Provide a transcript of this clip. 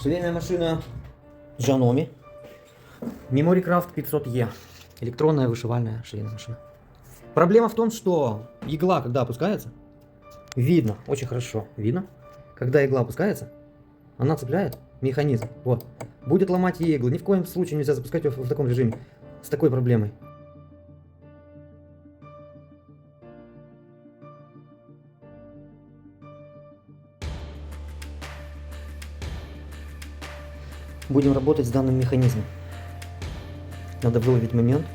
Швейная машина Janome. Memory Craft 500E. Электронная вышивальная швейная машина. Проблема в том, что игла, когда опускается, видно, очень хорошо видно, когда игла опускается, она цепляет механизм. Вот. Будет ломать иглы. Ни в коем случае нельзя запускать его в таком режиме. С такой проблемой. Будем работать с данным механизмом. Надо выловить момент.